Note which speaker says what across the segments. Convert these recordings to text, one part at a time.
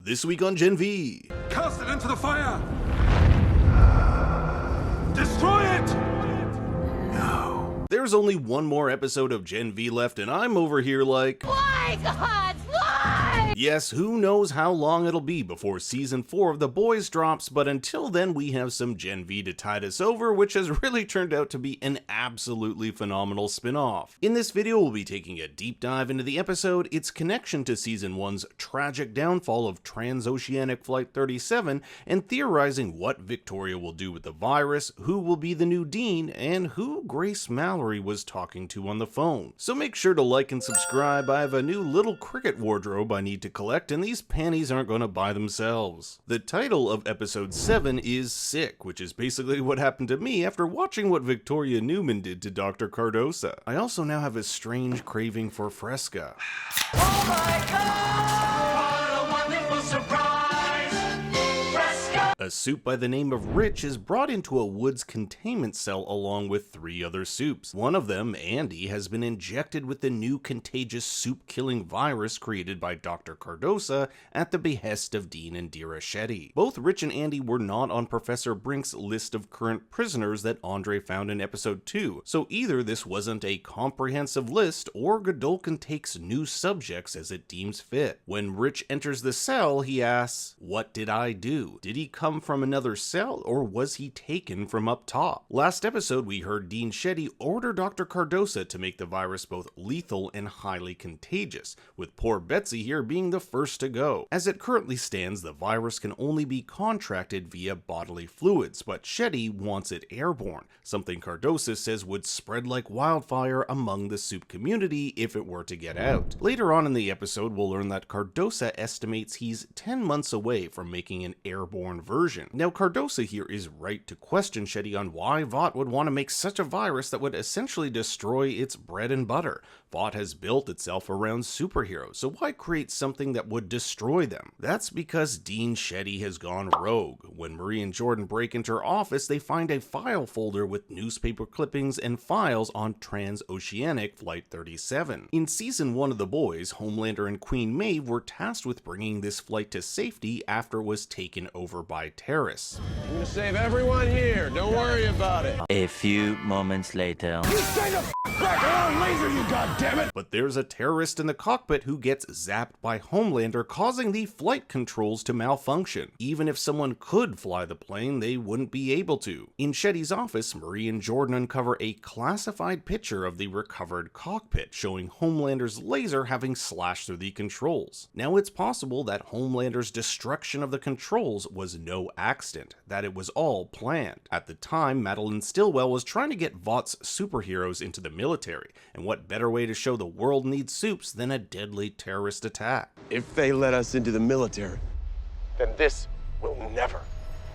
Speaker 1: This week on Gen V.
Speaker 2: Cast it into the fire! Destroy it! No.
Speaker 1: There's only one more episode of Gen V left, and I'm over here like,
Speaker 3: Why, God? Why?
Speaker 1: yes, who knows how long it'll be before Season 4 of The Boys drops, but until then we have some Gen V to tide us over, which has really turned out to be an absolutely phenomenal spin-off. In this video we'll be taking a deep dive into the episode, its connection to Season 1's tragic downfall of Transoceanic Flight 37, and theorizing what Victoria will do with the virus, who will be the new Dean, and who Grace Mallory was talking to on the phone. So make sure to like and subscribe. I have a new little cricket wardrobe I need to collect, and these panties aren't going to buy themselves. The title of episode 7 is Sick, which is basically what happened to me after watching what Victoria Newman did to Dr. Cardosa. I also now have a strange craving for Fresca.
Speaker 3: Oh my God! What a wonderful surprise! Fresca!
Speaker 1: A soup by the name of Rich is brought into a woods containment cell along with 3 other soups. One of them, Andy, has been injected with the new contagious soup-killing virus created by Dr. Cardosa at the behest of Dean and Dira Shetty. Both Rich and Andy were not on Professor Brink's list of current prisoners that Andre found in episode 2, so either this wasn't a comprehensive list or Godolkin takes new subjects as it deems fit. When Rich enters the cell, he asks, "What did I do? Did he come from another cell, or was he taken from up top?" Last episode we heard Dean Shetty order Dr. Cardosa to make the virus both lethal and highly contagious, with poor Betsy here being the first to go. As it currently stands, the virus can only be contracted via bodily fluids, but Shetty wants it airborne, something Cardosa says would spread like wildfire among the soup community if it were to get out. Later on in the episode we'll learn that Cardosa estimates he's 10 months away from making an airborne version. Now Cardosa here is right to question Shetty on why Vought would want to make such a virus that would essentially destroy its bread and butter. Vought has built itself around superheroes, so why create something that would destroy them? That's because Dean Shetty has gone rogue. When Marie and Jordan break into her office, they find a file folder with newspaper clippings and files on Transoceanic Flight 37. In Season 1 of The Boys, Homelander and Queen Maeve were tasked with bringing this flight to safety after it was taken over by terrorists.
Speaker 4: I'm gonna save everyone here. Don't worry about it.
Speaker 5: A few moments later.
Speaker 4: You stay the back! I'll laser you, goddammit!
Speaker 1: But there's a terrorist in the cockpit who gets zapped by Homelander, causing the flight controls to malfunction. Even if someone could fly the plane, they wouldn't be able to. In Shetty's office, Marie and Jordan uncover a classified picture of the recovered cockpit, showing Homelander's laser having slashed through the controls. Now it's possible that Homelander's destruction of the controls was no accident, that it was all planned. At the time, Madeline Stillwell was trying to get Vought's superheroes into the military, and what better way to show the world needs soups than a deadly terrorist attack?
Speaker 4: If they let us into the military, then this will never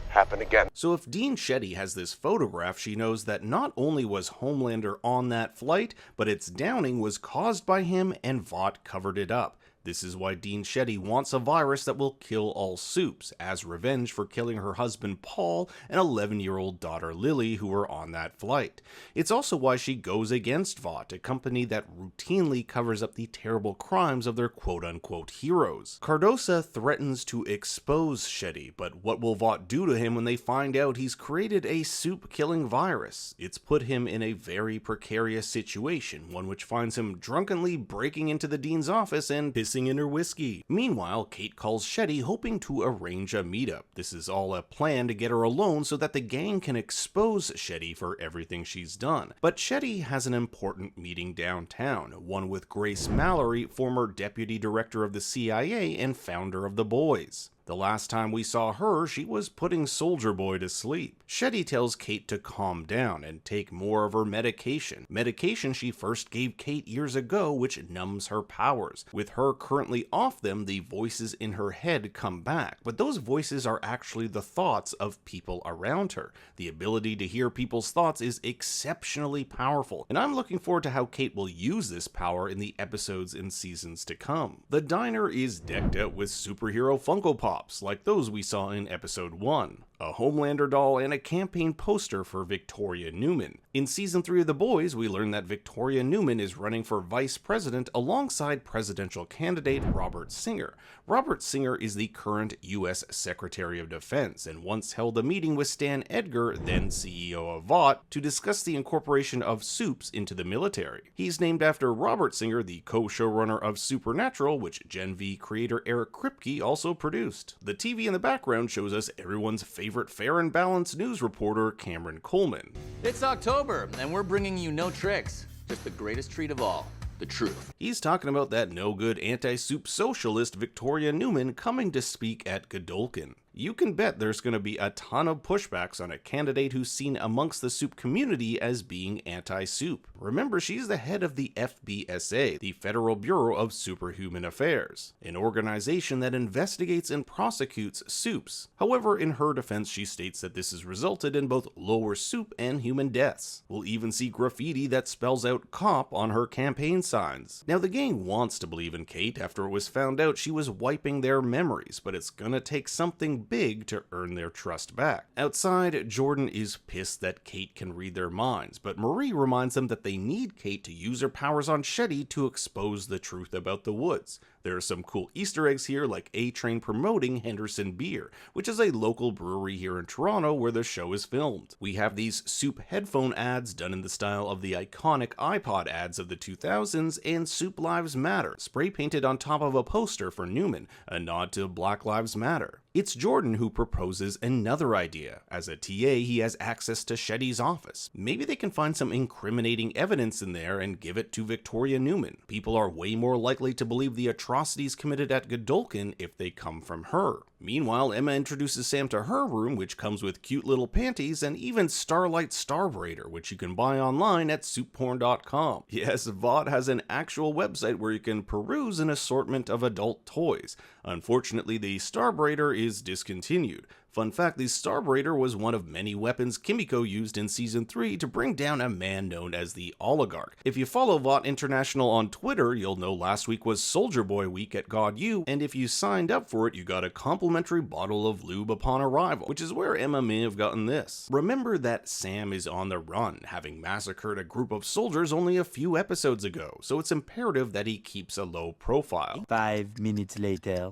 Speaker 4: happen again.
Speaker 1: So if Dean Shetty has this photograph, she knows that not only was Homelander on that flight, but its downing was caused by him and Vought covered it up. This is why Dean Shetty wants a virus that will kill all soups, as revenge for killing her husband Paul and 11-year-old daughter Lily who were on that flight. It's also why she goes against Vought, a company that routinely covers up the terrible crimes of their quote-unquote heroes. Cardosa threatens to expose Shetty, but what will Vought do to him when they find out he's created a soup-killing virus? It's put him in a very precarious situation, one which finds him drunkenly breaking into the Dean's office and pissing in her whiskey. Meanwhile, Kate calls Shetty hoping to arrange a meetup. This is all a plan to get her alone so that the gang can expose Shetty for everything she's done. But Shetty has an important meeting downtown, one with Grace Mallory, former deputy director of the CIA and founder of The Boys. The last time we saw her, she was putting Soldier Boy to sleep. Shetty tells Kate to calm down and take more of her medication. Medication she first gave Kate years ago, which numbs her powers. With her currently off them, the voices in her head come back, but those voices are actually the thoughts of people around her. The ability to hear people's thoughts is exceptionally powerful, and I'm looking forward to how Kate will use this power in the episodes and seasons to come. The diner is decked out with superhero Funko Pops, like those we saw in episode 1. a Homelander doll, and a campaign poster for Victoria Newman. In season 3 of The Boys, we learn that Victoria Newman is running for vice president alongside presidential candidate Robert Singer. Robert Singer is the current U.S. Secretary of Defense and once held a meeting with Stan Edgar, then CEO of Vought, to discuss the incorporation of soups into the military. He's named after Robert Singer, the co-showrunner of Supernatural, which Gen V creator Eric Kripke also produced. The TV in the background shows us everyone's favorite fair and balanced news reporter, Cameron Coleman.
Speaker 6: It's October, and we're bringing you no tricks, just the greatest treat of all, the truth.
Speaker 1: He's talking about that no-good anti-soup socialist Victoria Newman coming to speak at Godolphin. You can bet there's going to be a ton of pushbacks on a candidate who's seen amongst the soup community as being anti-soup. Remember, she's the head of the FBSA, the Federal Bureau of Superhuman Affairs, an organization that investigates and prosecutes soups. However, in her defense, she states that this has resulted in both lower soup and human deaths. We'll even see graffiti that spells out "cop" on her campaign signs. Now, the gang wants to believe in Kate after it was found out she was wiping their memories, but it's gonna take something big to earn their trust back. Outside, Jordan is pissed that Kate can read their minds, but Marie reminds them that they need Kate to use her powers on Shetty to expose the truth about the woods. There are some cool Easter eggs here, like A-Train promoting Henderson Beer, which is a local brewery here in Toronto where the show is filmed. We have these soup headphone ads done in the style of the iconic iPod ads of the 2000s, and Soup Lives Matter, spray painted on top of a poster for Newman, a nod to Black Lives Matter. It's Jordan who proposes another idea. As a TA, he has access to Shetty's office. Maybe they can find some incriminating evidence in there and give it to Victoria Newman. People are way more likely to believe the atrocities committed at Godolphin if they come from her. Meanwhile, Emma introduces Sam to her room, which comes with cute little panties and even Starlight Starbrader, which you can buy online at soupporn.com. Yes, Vought has an actual website where you can peruse an assortment of adult toys. Unfortunately, the Starbrader is discontinued. Fun fact, the Starbrader was one of many weapons Kimiko used in Season 3 to bring down a man known as the Oligarch. If you follow Vought International on Twitter, you'll know last week was Soldier Boy week at God U, and if you signed up for it, you got a complimentary bottle of lube upon arrival, which is where Emma may have gotten this. Remember that Sam is on the run, having massacred a group of soldiers only a few episodes ago, so it's imperative that he keeps a low profile.
Speaker 5: 5 minutes later.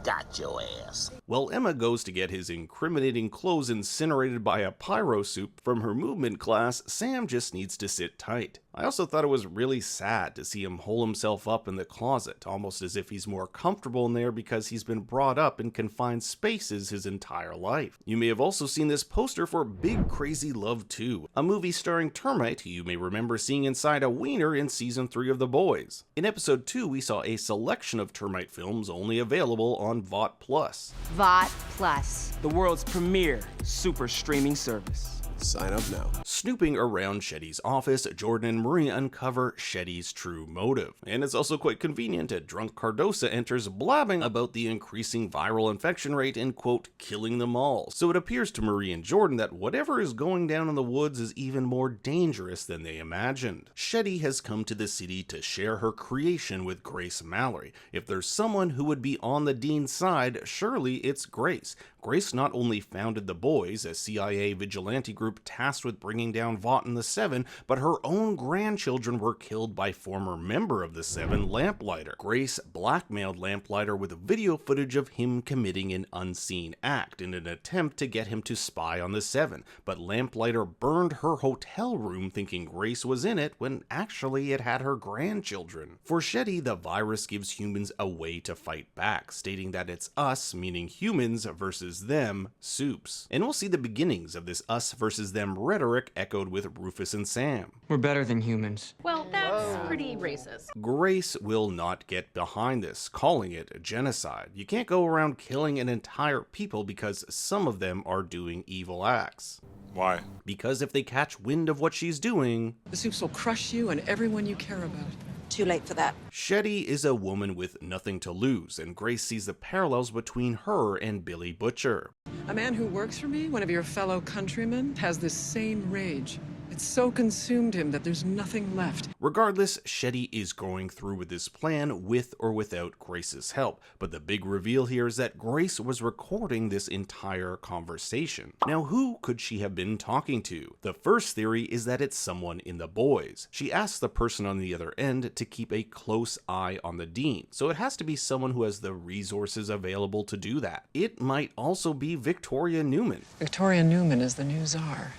Speaker 7: Got your ass.
Speaker 1: While Emma goes to get his incriminating clothes incinerated by a pyro soup from her movement class, Sam just needs to sit tight. I also thought it was really sad to see him hole himself up in the closet, almost as if he's more comfortable in there because he's been brought up in confined spaces his entire life. You may have also seen this poster for Big Crazy Love 2, a movie starring Termite who you may remember seeing inside a wiener in Season 3 of The Boys. In Episode 2, we saw a selection of Termite films only available on Vought Plus.
Speaker 8: Vought Plus,
Speaker 9: the world's premier super streaming service.
Speaker 4: Sign up now.
Speaker 1: Snooping around Shetty's office, Jordan and Marie uncover Shetty's true motive. And it's also quite convenient that drunk Cardosa enters blabbing about the increasing viral infection rate and, quote, killing them all. So it appears to Marie and Jordan that whatever is going down in the woods is even more dangerous than they imagined. Shetty has come to the city to share her creation with Grace Mallory. If there's someone who would be on the Dean's side, surely it's Grace. Grace not only founded The Boys, a CIA vigilante group tasked with bringing down Vought and the Seven, but her own grandchildren were killed by former member of the Seven, Lamplighter. Grace blackmailed Lamplighter with video footage of him committing an unseen act in an attempt to get him to spy on the Seven, but Lamplighter burned her hotel room thinking Grace was in it when actually it had her grandchildren. For Shetty, the virus gives humans a way to fight back, stating that it's us, meaning humans, versus them, soups. And we'll see the beginnings of this us versus them rhetoric echoed with Rufus and Sam.
Speaker 9: We're better than humans.
Speaker 8: well, that's pretty racist.
Speaker 1: Grace will not get behind this, calling it genocide. You can't go around killing an entire people because some of them are doing evil acts.
Speaker 2: Why?
Speaker 1: Because if they catch wind of what she's doing,
Speaker 10: The soups will crush you and everyone you care about.
Speaker 11: Too late for that.
Speaker 1: Shetty is a woman with nothing to lose, and Grace sees the parallels between her and Billy Butcher.
Speaker 10: A man who works for me, one of your fellow countrymen, has this same rage. It so consumed him that there's nothing left.
Speaker 1: Regardless, Shetty is going through with this plan with or without Grace's help, but the big reveal here is that Grace was recording this entire conversation. Now, who could she have been talking to? The first theory is that it's someone in the boys. She asks the person on the other end to keep a close eye on the dean, so it has to be someone who has the resources available to do that. It might also be Victoria Newman.
Speaker 10: Victoria Newman is the new czar.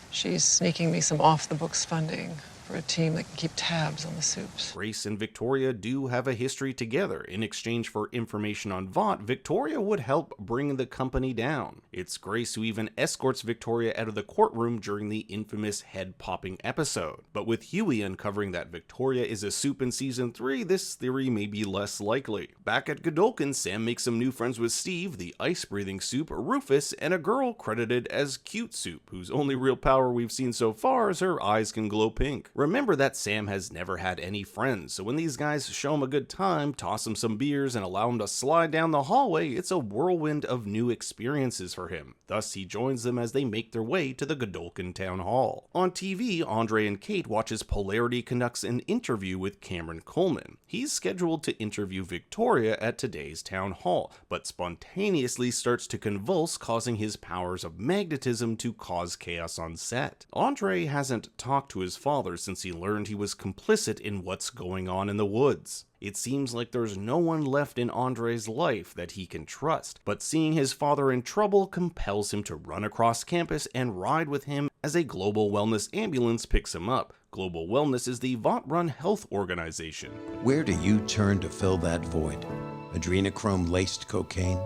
Speaker 10: She's sneaking me some off-the-books funding for a team that can keep tabs on the soups.
Speaker 1: Grace and Victoria do have a history together. In exchange for information on Vought, Victoria would help bring the company down. It's Grace who even escorts Victoria out of the courtroom during the infamous head-popping episode. But with Huey uncovering that Victoria is a soup in season 3, this theory may be less likely. Back at Godolkin, Sam makes some new friends with Steve, the ice-breathing soup, Rufus, and a girl credited as Cute Soup, whose only real power we've seen so far is her eyes can glow pink. Remember that Sam has never had any friends, so when these guys show him a good time, toss him some beers, and allow him to slide down the hallway, it's a whirlwind of new experiences for him. Thus, he joins them as they make their way to the Godolkin Town Hall. On TV, Andre and Kate watch as Polarity conducts an interview with Cameron Coleman. He's scheduled to interview Victoria at today's town hall, but spontaneously starts to convulse, causing his powers of magnetism to cause chaos on set. Andre hasn't talked to his father since he learned he was complicit in what's going on in the woods. It seems like there's no one left in Andre's life that he can trust, but seeing his father in trouble compels him to run across campus and ride with him as a Global Wellness ambulance picks him up. Global Wellness is the Vought-run health organization.
Speaker 7: Where do you turn to fill that void? Adrenochrome-laced cocaine?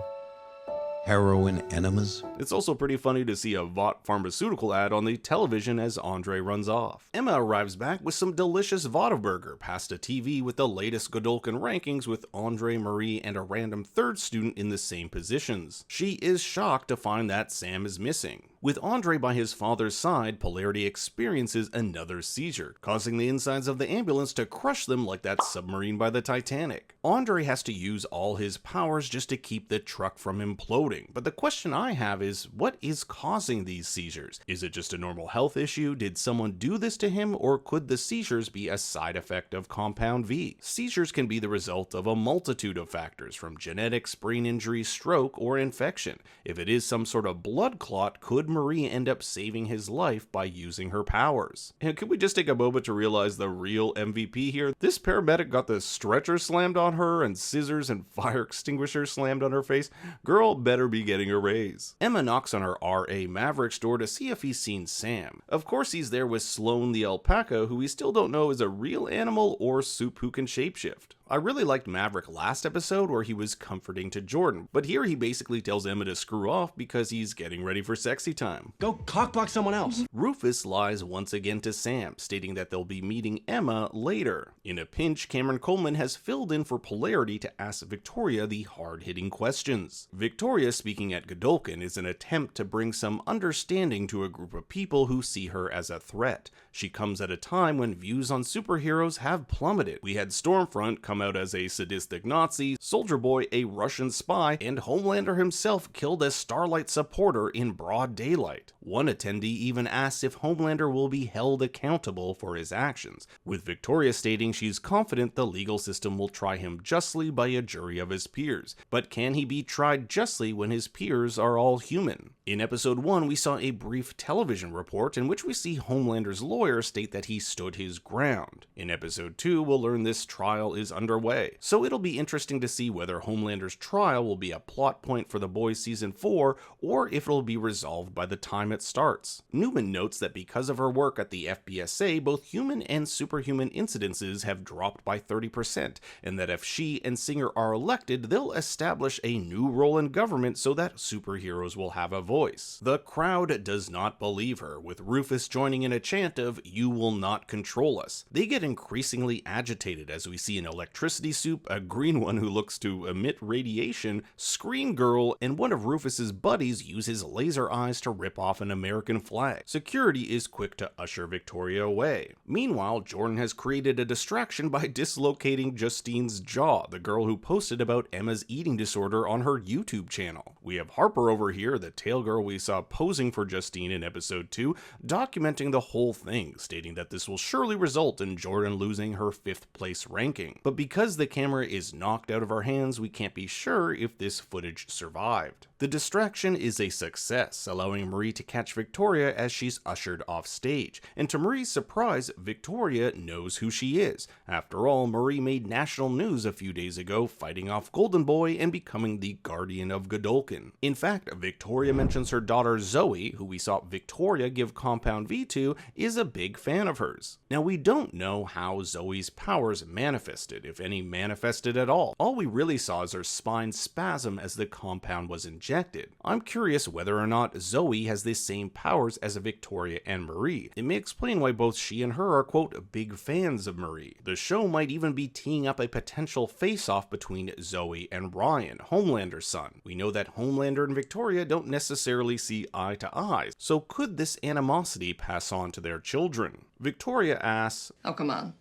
Speaker 7: Heroin enemas?
Speaker 1: It's also pretty funny to see a Vought pharmaceutical ad on the television as Andre runs off. Emma arrives back with some delicious Whataburger past a TV with the latest Godolkin rankings with Andre, Marie, and a random third student in the same positions. She is shocked to find that Sam is missing. With Andre by his father's side, Polarity experiences another seizure, causing the insides of the ambulance to crush them like that submarine by the Titanic. Andre has to use all his powers just to keep the truck from imploding, but the question I have is, what is causing these seizures? Is it just a normal health issue? Did someone do this to him, or could the seizures be a side effect of Compound V? Seizures can be the result of a multitude of factors, from genetics, brain injury, stroke, or infection. If it is some sort of blood clot, could Marie end up saving his life by using her powers? And could we just take a moment to realize the real MVP here? This paramedic got the stretcher slammed on her and scissors and fire extinguisher slammed on her face. Girl better be getting a raise. Emma knocks on her R.A. Maverick's door to see if he's seen Sam. Of course he's there with Sloan the alpaca, who we still don't know is a real animal or soup who can shapeshift. I really liked Maverick last episode where he was comforting to Jordan, but here he basically tells Emma to screw off because he's getting ready for sexy time.
Speaker 9: Go cockblock someone else.
Speaker 1: Rufus lies once again to Sam, stating that they'll be meeting Emma later. In a pinch, Cameron Coleman has filled in for Polarity to ask Victoria the hard-hitting questions. Victoria speaking at Godolkin is an attempt to bring some understanding to a group of people who see her as a threat. She comes at a time when views on superheroes have plummeted. We had Stormfront come out as a sadistic Nazi, Soldier Boy a Russian spy, and Homelander himself killed a Starlight supporter in broad daylight. One attendee even asks if Homelander will be held accountable for his actions, with Victoria stating she's confident the legal system will try him justly by a jury of his peers. But can he be tried justly when his peers are all human? In episode 1, we saw a brief television report in which we see Homelander's lawyer state that he stood his ground. In episode 2, we'll learn this trial is underway, so it'll be interesting to see whether Homelander's trial will be a plot point for The Boys Season 4, or if it'll be resolved by the time it starts. Newman notes that because of her work at the FBSA, both human and superhuman incidences have dropped by 30%, and that if she and Singer are elected, they'll establish a new role in government so that superheroes will have a voice. The crowd does not believe her, with Rufus joining in a chant of "You will not control us." They get increasingly agitated as we see an electronic electricity soup, a green one who looks to emit radiation, Screen Girl, and one of Rufus's buddies use his laser eyes to rip off an American flag. Security is quick to usher Victoria away. Meanwhile, Jordan has created a distraction by dislocating Justine's jaw, the girl who posted about Emma's eating disorder on her YouTube channel. We have Harper over here, the tail girl we saw posing for Justine in episode 2, documenting the whole thing, stating that this will surely result in Jordan losing her 5th place ranking. But because the camera is knocked out of our hands, we can't be sure if this footage survived. The distraction is a success, allowing Marie to catch Victoria as she's ushered off stage, and to Marie's surprise, Victoria knows who she is. After all, Marie made national news a few days ago, fighting off Golden Boy and becoming the Guardian of Godolphin. In fact, Victoria mentions her daughter Zoe, who we saw Victoria give Compound V to, is a big fan of hers. Now, we don't know how Zoe's powers manifested, if any manifested at all. All we really saw is her spine spasm as the compound was injected. I'm curious whether or not Zoe has the same powers as Victoria and Marie. It may explain why both she and her are, quote, big fans of Marie. The show might even be teeing up a potential face-off between Zoe and Ryan, Homelander's son. We know that Homelander and Victoria don't necessarily see eye to eye, so could this animosity pass on to their children? Victoria asks,
Speaker 10: Oh, come on.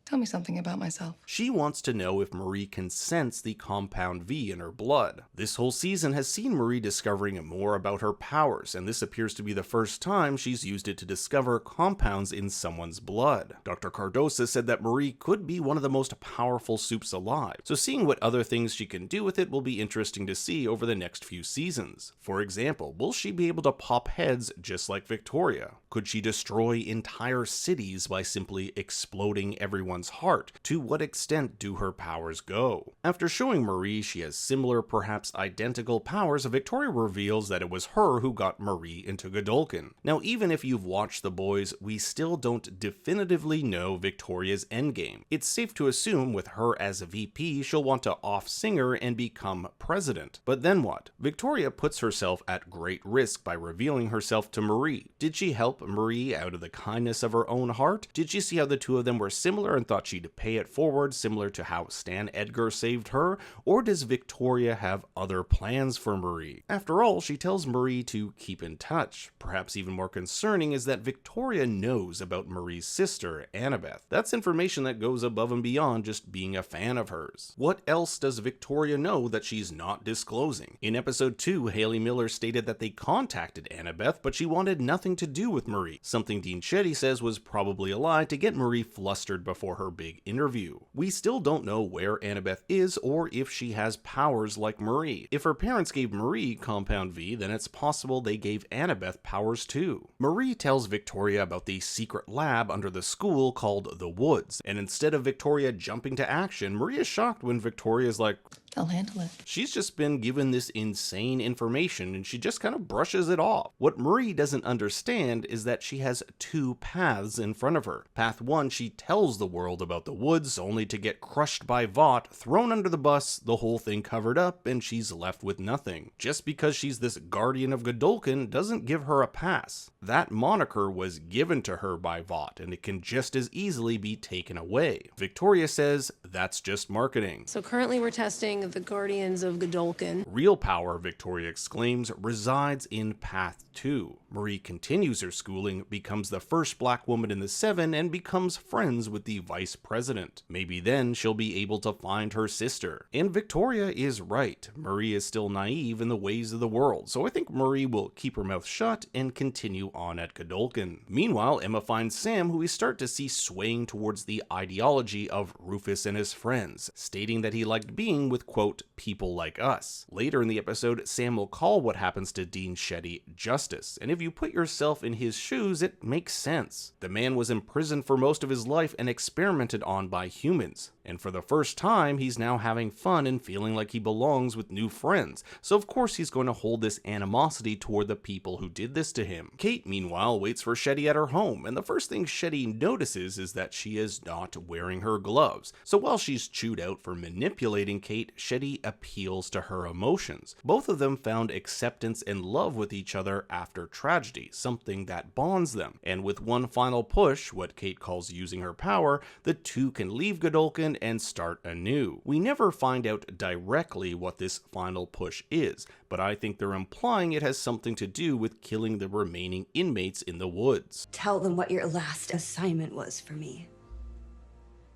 Speaker 10: Tell me something about myself.
Speaker 1: She wants to know if Marie can sense the Compound V in her blood. This whole season has seen Marie discovering more about her powers, and this appears to be the first time she's used it to discover compounds in someone's blood. Dr. Cardosa said that Marie could be one of the most powerful soups alive, so seeing what other things she can do with it will be interesting to see over the next few seasons. For example, will she be able to pop heads just like Victoria? Could she destroy entire cities by simply exploding everyone's heart? To what extent do her powers go? After showing Marie she has similar, perhaps identical powers, Victoria reveals that it was her who got Marie into Godolphin. Now, even if you've watched The Boys, we still don't definitively know Victoria's endgame. It's safe to assume with her as a VP, she'll want to off-singer and become president. But then what? Victoria puts herself at great risk by revealing herself to Marie. Did she help Marie out of the kindness of her own heart? Did she see how the two of them were similar and thought she'd pay it forward, similar to how Stan Edgar saved her? Or does Victoria have other plans for Marie? After all, she tells Marie to keep in touch. Perhaps even more concerning is that Victoria knows about Marie's sister, Annabeth. That's information that goes above and beyond just being a fan of hers. What else does Victoria know that she's not disclosing? In episode 2, Haley Miller stated that they contacted Annabeth, but she wanted nothing to do with Marie, something Dean Shetty says was probably a lie to get Marie flustered before her big interview. We still don't know where Annabeth is or if she has powers like Marie. If her parents gave Marie Compound V, then it's possible they gave Annabeth powers too. Marie tells Victoria about the secret lab under the school called The Woods, and instead of Victoria jumping to action, Marie is shocked when Victoria's like,
Speaker 10: I'll handle it.
Speaker 1: she's just been given this insane information and she just kind of brushes it off. What Marie doesn't understand is that she has two paths in front of her. Path 1, she tells the world about the woods only to get crushed by Vought, thrown under the bus, the whole thing covered up, and she's left with nothing. Just because she's this Guardian of Godolphin doesn't give her a pass. That moniker was given to her by Vought, and it can just as easily be taken away. Victoria says that's just marketing.
Speaker 8: So currently we're testing the Guardians of Godolphin.
Speaker 1: Real power, Victoria exclaims, resides in Path 2. Marie continues her schooling, becomes the first black woman in the Seven, and becomes friends with the vice president. Maybe then she'll be able to find her sister. And Victoria is right. Marie is still naive in the ways of the world, so I think Marie will keep her mouth shut and continue on at Godolphin. Meanwhile, Emma finds Sam, who we start to see swaying towards the ideology of Rufus and his friends, stating that he liked being with, quote, people like us. Later in the episode, Sam will call what happens to Dean Shetty justice, and if you put yourself in his shoes, it makes sense. The man was imprisoned for most of his life and experimented on by humans, and for the first time, he's now having fun and feeling like he belongs with new friends, so of course he's going to hold this animosity toward the people who did this to him. Kate, meanwhile, waits for Shetty at her home, and the first thing Shetty notices is that she is not wearing her gloves. So while While she's chewed out for manipulating Kate, Shetty appeals to her emotions. Both of them found acceptance and love with each other after tragedy, something that bonds them. And with one final push, what Kate calls using her power, the two can leave Godolkin and start anew. We never find out directly what this final push is, but I think they're implying it has something to do with killing the remaining inmates in the woods.
Speaker 11: Tell them what your last assignment was for me.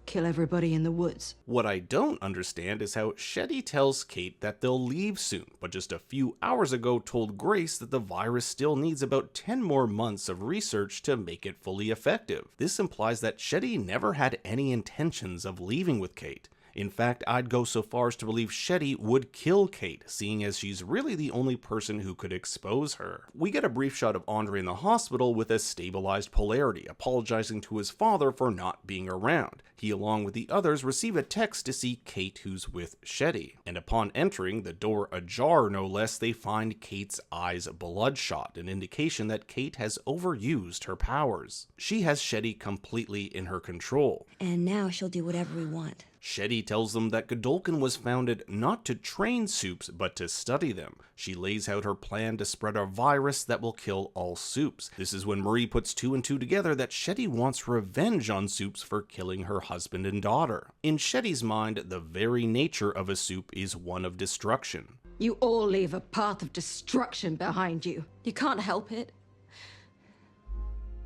Speaker 11: Kill everybody in the woods.
Speaker 1: What I don't understand is how Shetty tells Kate that they'll leave soon, but just a few hours ago told Grace that the virus still needs about 10 more months of research to make it fully effective. This implies that Shetty never had any intentions of leaving with Kate. In fact, I'd go so far as to believe Shetty would kill Kate, seeing as she's really the only person who could expose her. We get a brief shot of Andre in the hospital with a stabilized polarity, apologizing to his father for not being around. He, along with the others, receive a text to see Kate, who's with Shetty. And upon entering, the door ajar no less, they find Kate's eyes bloodshot, an indication that Kate has overused her powers. She has Shetty completely in her control.
Speaker 11: And now she'll do whatever we want.
Speaker 1: Shetty tells them that Godolkin was founded not to train Supes, but to study them. She lays out her plan to spread a virus that will kill all Supes. This is when Marie puts two and two together that Shetty wants revenge on Supes for killing her husband and daughter. In Shetty's mind, the very nature of a Supe is one of destruction.
Speaker 11: You all leave a path of destruction behind you. You can't help it.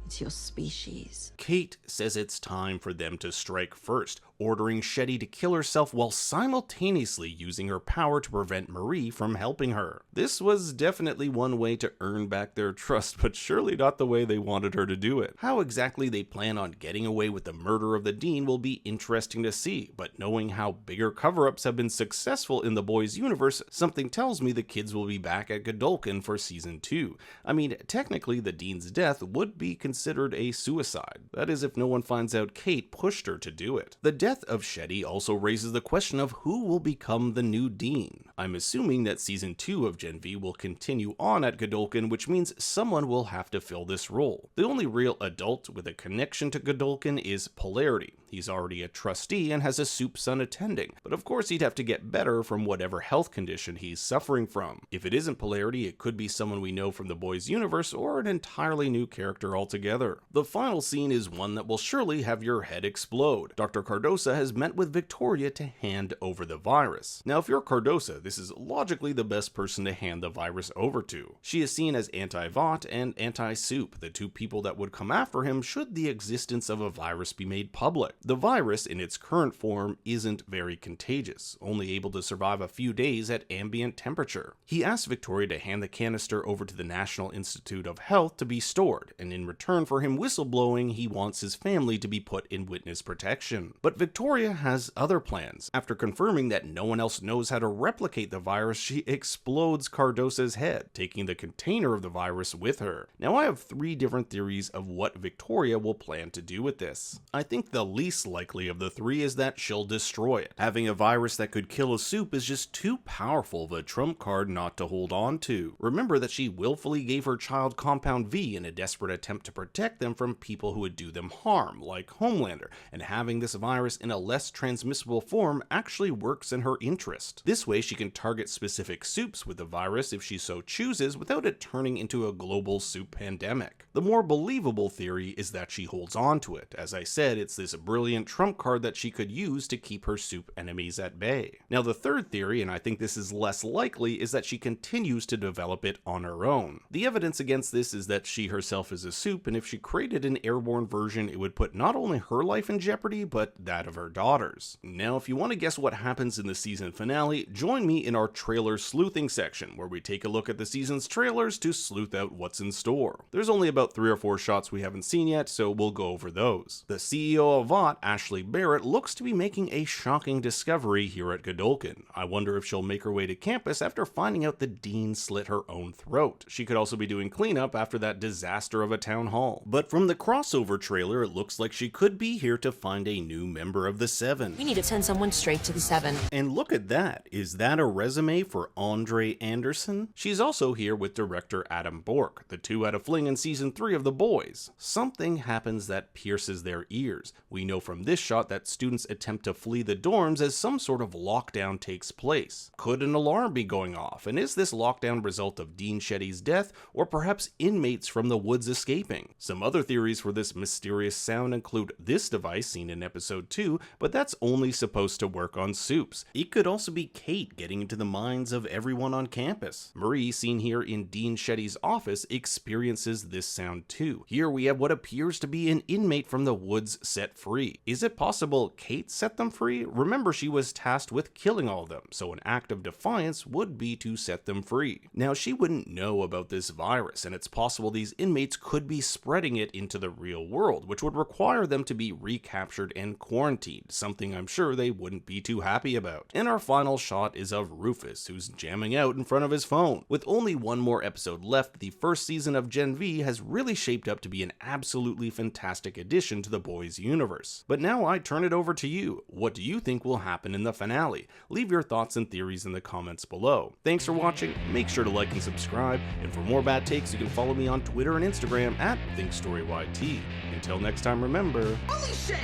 Speaker 11: It's your species.
Speaker 1: Kate says it's time for them to strike first, ordering Shetty to kill herself while simultaneously using her power to prevent Marie from helping her. This was definitely one way to earn back their trust, but surely not the way they wanted her to do it. How exactly they plan on getting away with the murder of the Dean will be interesting to see, but knowing how bigger cover-ups have been successful in the boys' universe, something tells me the kids will be back at Godolkin for season 2. I mean, technically the Dean's death would be considered a suicide. That is if no one finds out Kate pushed her to do it. The death of Shetty also raises the question of who will become the new Dean. I'm assuming that season 2 of Gen V will continue on at Godolkin, which means someone will have to fill this role. The only real adult with a connection to Godolkin is Polarity. He's already a trustee and has a Supe son attending, but of course he'd have to get better from whatever health condition he's suffering from. If it isn't Polarity, it could be someone we know from the boys' universe or an entirely new character altogether. The final scene is one that will surely have your head explode. Dr. Cardosa has met with Victoria to hand over the virus. Now, if you're Cardosa, this is logically the best person to hand the virus over to. She is seen as anti-Vought and anti-Supe, the two people that would come after him should the existence of a virus be made public. The virus, in its current form, isn't very contagious, only able to survive a few days at ambient temperature. He asks Victoria to hand the canister over to the National Institute of Health to be stored, and in return for him whistleblowing, he wants his family to be put in witness protection. But Victoria has other plans. After confirming that no one else knows how to replicate the virus, she explodes Cardosa's head, taking the container of the virus with her. Now, I have 3 different theories of what Victoria will plan to do with this. I think the least likely of the 3 is that she'll destroy it. Having a virus that could kill a Supe is just too powerful of a trump card not to hold on to. Remember that she willfully gave her child Compound V in a desperate attempt to protect them from people who would do them harm, like Homelander, and having this virus in a less transmissible form actually works in her interest. This way she can target specific Supes with the virus if she so chooses without it turning into a global Supe pandemic. The more believable theory is that she holds on to it. As I said, it's this brilliant trump card that she could use to keep her Supe enemies at bay. Now, the third theory, and I think this is less likely, is that she continues to develop it on her own. The evidence against this is that she herself is a Supe, and if she created an airborne version, it would put not only her life in jeopardy, but that of her daughters. Now, if you want to guess what happens in the season finale, join me in our trailer sleuthing section, where we take a look at the season's trailers to sleuth out what's in store. There's only about 3 or 4 shots we haven't seen yet, so we'll go over those. The CEO of Vought, Ashley Barrett, looks to be making a shocking discovery here at Godolkin. I wonder if she'll make her way to campus after finding out the Dean slit her own throat. She could also be doing cleanup after that disaster of a town hall. But from the crossover trailer, it looks like she could be here to find a new member of the Seven.
Speaker 8: We need to send someone straight to the Seven.
Speaker 1: And look at that. Is that a resume for Andre Anderson? She's also here with director Adam Bork. The two had a fling in season 3 of The Boys. Something happens that pierces their ears. We know from this shot that students attempt to flee the dorms as some sort of lockdown takes place. Could an alarm be going off, and is this lockdown result of Dean Shetty's death, or perhaps inmates from the woods escaping? Some other theories for this mysterious sound include this device seen in episode 2, but that's only supposed to work on Supes. It could also be Kate getting into the minds of everyone on campus. Marie, seen here in Dean Shetty's office, experiences this sound too. Here we have what appears to be an inmate from the woods set free. Is it possible Kate set them free? Remember, she was tasked with killing all of them, so an act of defiance would be to set them free. Now, she wouldn't know about this virus, and it's possible these inmates could be spreading it into the real world, which would require them to be recaptured and quarantined, something I'm sure they wouldn't be too happy about. And our final shot is of Rufus, who's jamming out in front of his phone. With only one more episode left, the first season of Gen V has really shaped up to be an absolutely fantastic addition to the boys' universe. But now I turn it over to you. What do you think will happen in the finale? Leave your thoughts and theories in the comments below. Thanks for watching, make sure to like and subscribe, and for more bad takes you can follow me on Twitter and Instagram at ThinkStoryYT. Until next time, remember...
Speaker 11: Holy shit!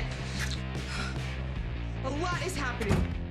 Speaker 11: A lot is happening.